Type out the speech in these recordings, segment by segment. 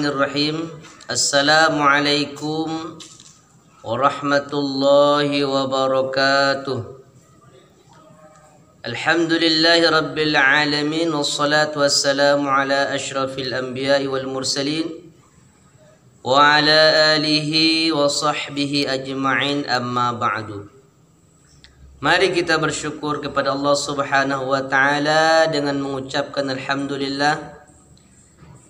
Bismillahirrahmanirrahim. Assalamualaikum warahmatullahi wabarakatuh. Alhamdulillahi rabbil alamin, wassalatu wassalamu ala ashrafil anbiya'i wal mursalin wa ala alihi wa sahbihi ajma'in, amma ba'du. Mari kita bersyukur kepada Allah Subhanahu wa taala dengan mengucapkan alhamdulillah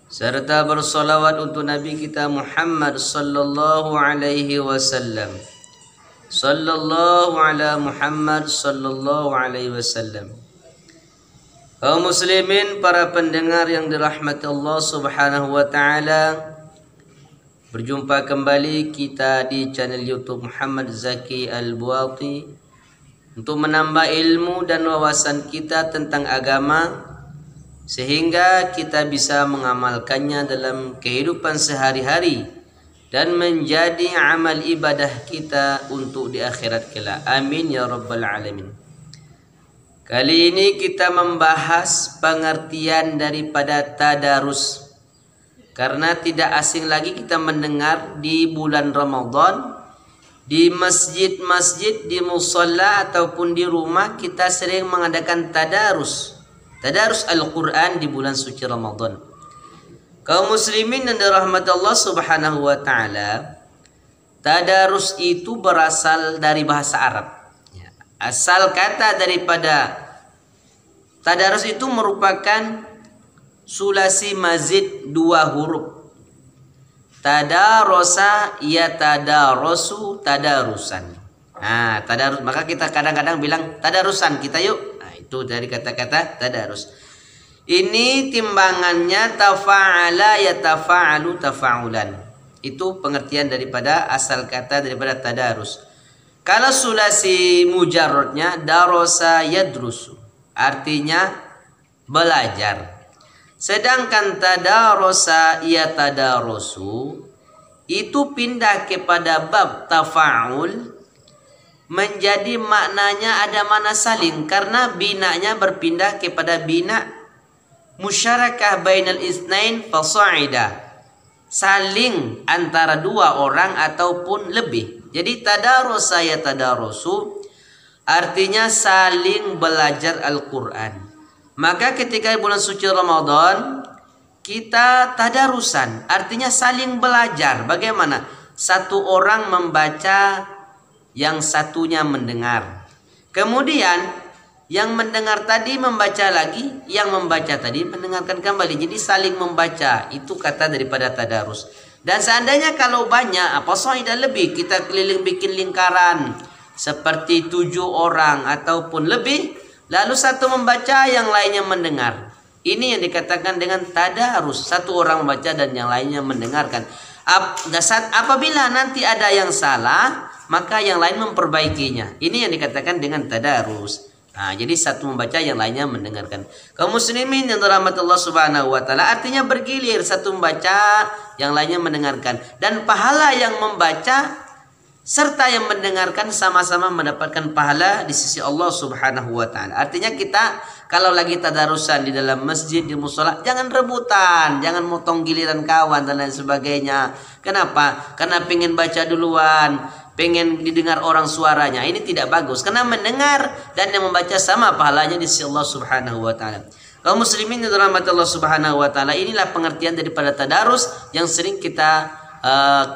serta bersolawat untuk Nabi kita Muhammad sallallahu alaihi wasallam. Sallallahu ala Muhammad sallallahu alaihi wasallam. Kaum muslimin, para pendengar yang dirahmati Allah Subhanahu wa taala, berjumpa kembali kita di channel YouTube Muhammad Zaki Al-Buati untuk menambah ilmu dan wawasan kita tentang agama, sehingga kita bisa mengamalkannya dalam kehidupan sehari-hari dan menjadi amal ibadah kita untuk di akhirat kelak. Amin ya rabbal alamin. Kali ini kita membahas pengertian daripada tadarus, karena tidak asing lagi kita mendengar di bulan Ramadan di masjid-masjid, di musalla ataupun di rumah kita sering mengadakan tadarus Al-Quran di bulan suci Ramadan. Kaum muslimin yang dirahmati Allah Subhanahu wa taala, tadarus itu berasal dari bahasa Arab. Asal kata daripada tadarus itu merupakan sulasi mazid dua huruf. Tadarosa yatadarasu tadarusan. Nah, tadarus, maka kita kadang-kadang bilang tadarusan kita yuk. Itu dari kata-kata tadarus. Ini timbangannya tafa'ala yatafa'alu tafa'ulan. Itu pengertian daripada asal kata daripada tadarus. Kalau sulasi mujarrodnya darosa yadrusu, artinya belajar. Sedangkan tadarosa yatadarosu itu pindah kepada bab tafa'ul, menjadi maknanya ada mana saling, karena binanya berpindah kepada bina musyarakah bainal isnain fasa'ida, saling antara dua orang ataupun lebih. Jadi tadarosa yatadarosu artinya saling belajar Al-Quran. Maka ketika bulan suci Ramadan kita tadarusan, artinya saling belajar. Bagaimana? Satu orang membaca, yang satunya mendengar. Kemudian yang mendengar tadi membaca lagi, yang membaca tadi mendengarkan kembali. Jadi saling membaca. Itu kata daripada tadarus. Dan seandainya kalau banyak, fa'idah lebih, kita keliling bikin lingkaran seperti 7 orang ataupun lebih, lalu satu membaca, yang lainnya mendengar. Ini yang dikatakan dengan tadarus. Satu orang membaca dan yang lainnya mendengarkan. Apabila nanti ada yang salah, maka yang lain memperbaikinya. Ini yang dikatakan dengan tadarus. Nah, jadi satu membaca, yang lainnya mendengarkan. Kaum muslimin yang dirahmati Allah Subhanahu wa taala, artinya bergilir, satu membaca, yang lainnya mendengarkan. Dan pahala yang membaca serta yang mendengarkan sama-sama mendapatkan pahala di sisi Allah Subhanahu wa taala. Artinya kita kalau lagi tadarusan di dalam masjid, di mushola, jangan rebutan, jangan motong giliran kawan dan lain sebagainya. Kenapa? Karena pengen baca duluan, pengen didengar orang suaranya. Ini tidak bagus, karena mendengar dan yang membaca sama pahalanya di sisi Allah Subhanahu wa taala. Kaum muslimin yang dirahmati Allah Subhanahu wa taala, inilah pengertian daripada tadarus yang sering kita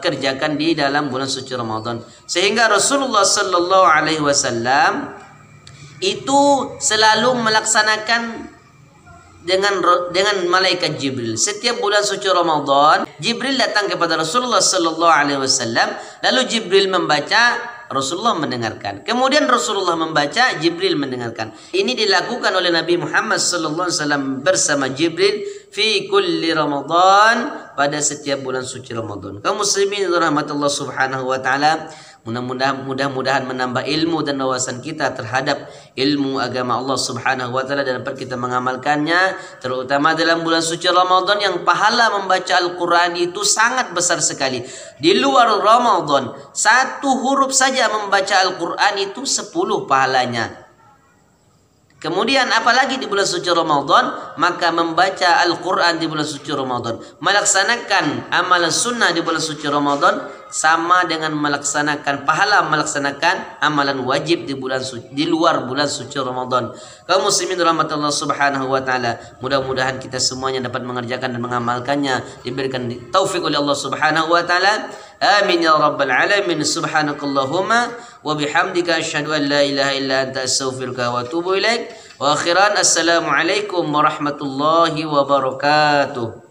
kerjakan di dalam bulan suci Ramadan. Sehingga Rasulullah sallallahu alaihi wasallam itu selalu melaksanakan dengan malaikat Jibril. Setiap bulan suci Ramadan, Jibril datang kepada Rasulullah sallallahu alaihi wasallam, lalu Jibril membaca, Rasulullah mendengarkan. Kemudian Rasulullah membaca, Jibril mendengarkan. Ini dilakukan oleh Nabi Muhammad sallallahu alaihi wasallam bersama Jibril fi kulli Ramadan, pada setiap bulan suci Ramadan. Kaum muslimin rahmatullah subhanahu wa taala, mudah-mudahan menambah ilmu dan wawasan kita terhadap ilmu agama Allah Subhanahu wa taala dan dapat kita mengamalkannya, terutama dalam bulan suci Ramadan yang pahala membaca Al-Qur'an itu sangat besar sekali. Di luar Ramadan, satu huruf saja membaca Al-Qur'an itu 10 pahalanya. Kemudian apalagi di bulan suci Ramadan, maka membaca Al-Quran di bulan suci Ramadan, melaksanakan amalan sunnah di bulan suci Ramadan sama dengan melaksanakan pahala melaksanakan amalan wajib di bulan suci, di luar bulan suci Ramadan. Kaum muslimin rahmatullah subhanahu wa ta'ala, mudah-mudahan kita semuanya dapat mengerjakan dan mengamalkannya, diberikan taufik oleh Allah subhanahu wa ta'ala. Amin ya rabbal alamin. Subhanakallahumma wa bihamdika asyhadu an la ilaha illa anta astaghfiruka wa atubu ilaik. Wa akhiran assalamualaikum warahmatullahi wabarakatuh.